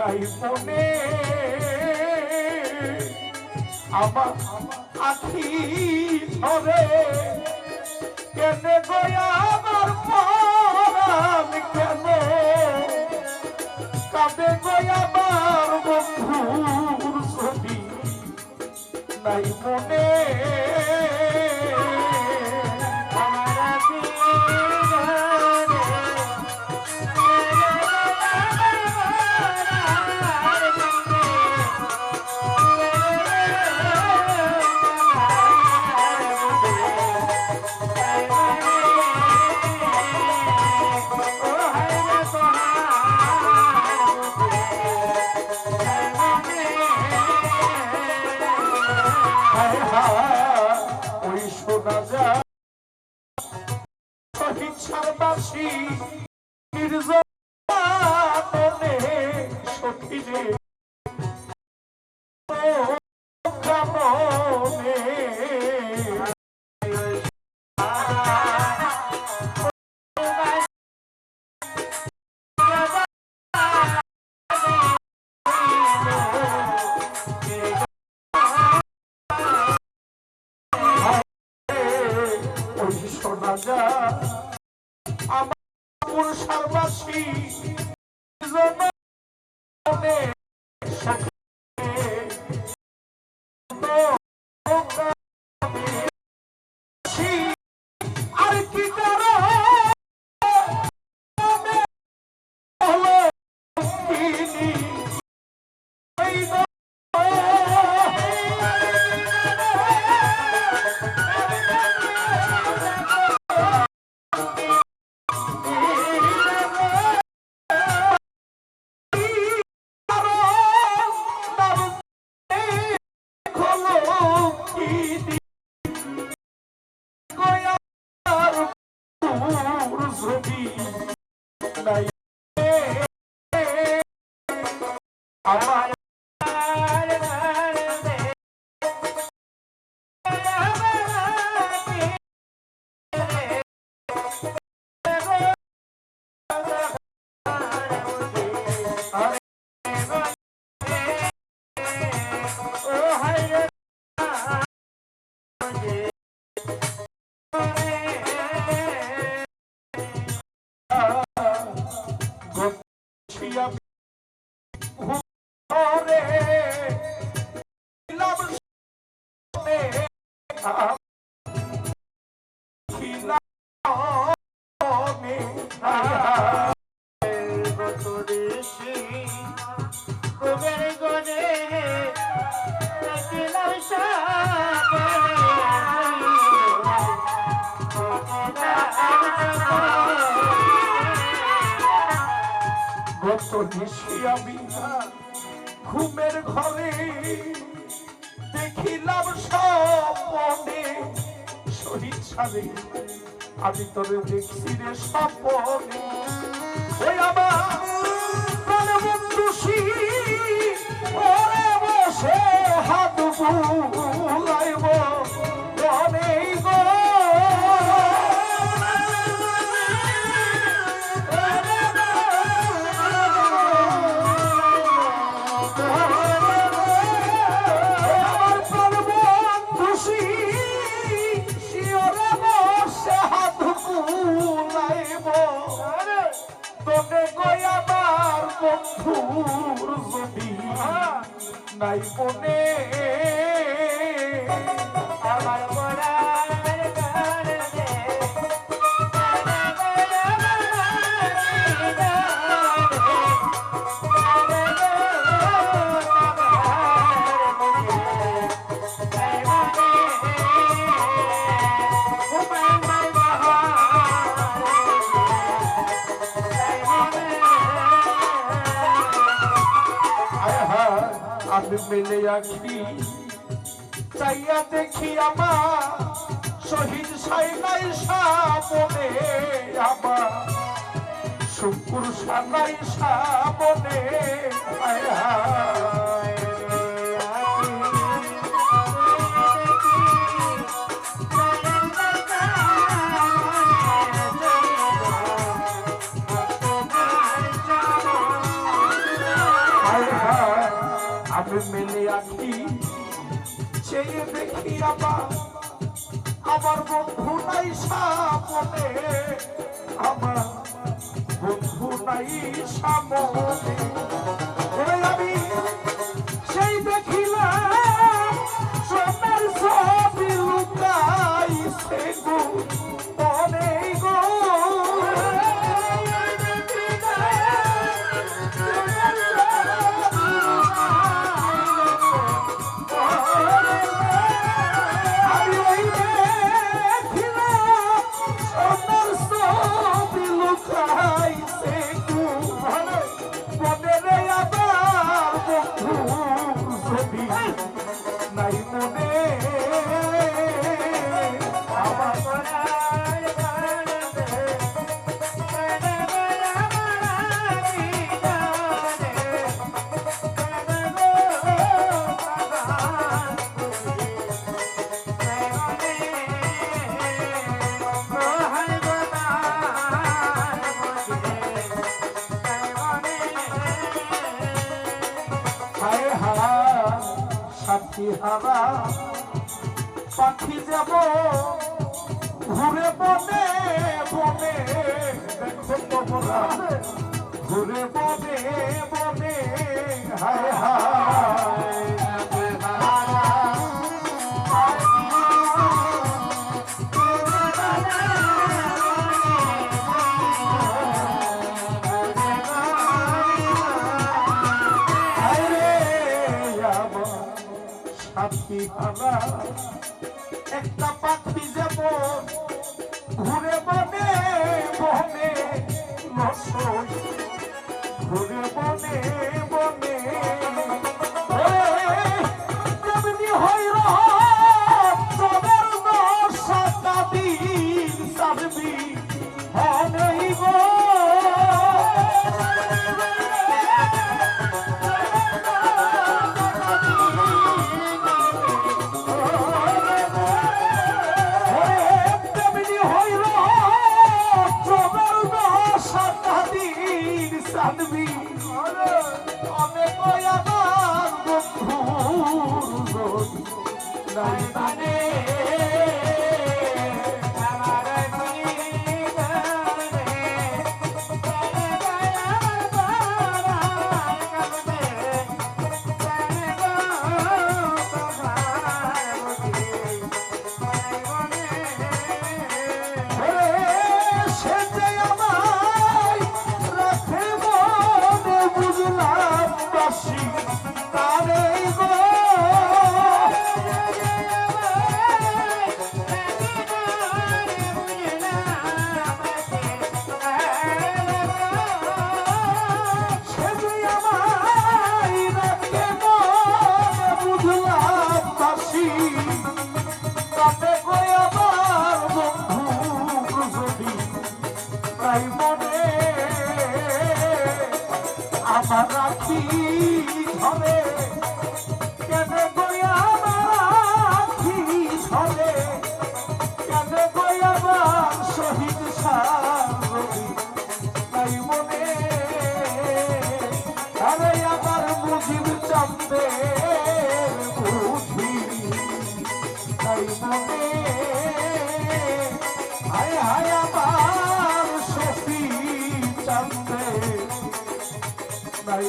নাই মনে আমার আখি ধরে কেনে গয়া আমার পরাণ কেন কাঁদে গয়া আমার বন্ধুর ছবি নাই মনে ওই শোনা যায় শহীদ সারবাসী নির্যাতনে সখীরে কামনে শোনা যায় আমার সর্বাসী আর কি করো আমার আমি ঘুমের ঘরে দেখিলাম স্বপ্নে শহীদ সারে আমি তোরে দেখছি রে স্বপ্নে ওই আমার বন্ধু ওরে বসে হাত বুলাইব অনেক গো বন্ধুর যদি নাই মনে আমার আমি মেলে আখি চাইয়া দেখি আমার শহীদ সাইনাই সামনে আমার শুকুর সানাই সামনে দেখি আমার বন্ধু নাই সামনে, আমার বন্ধু নাই সামনে। আমি সেই দেখিলাম সোনার ছবি লুকাইছে গো মনে গো। আমি ওই দেখিলাম সোনার ছবি লুকাইছে গো মনে রে। আবার বন্ধু ছবি নাই মনে সাথী হারা পাখি যাব ঘুরে বনে বনে। দেখো তোমরা ঘুরে বনে বনে হায় হায়। একটা পাখি যাব ঘুরে বনে বনে ঘুরে বনে বনে। তেমনি হইল তোদের দশটা দিন সারবি হনেই গো। জানবি অনেক আমার বন্ধুর নাই মানে আমার রাখি ধরে কেন গয়া রাখি ধরে কেন গয়া শহীদ সারবি তাই মনে। আরে আমার মুজিব চান্দে বুঝি তাই মনে। হায় হায় আমার শফি চান্দে নাই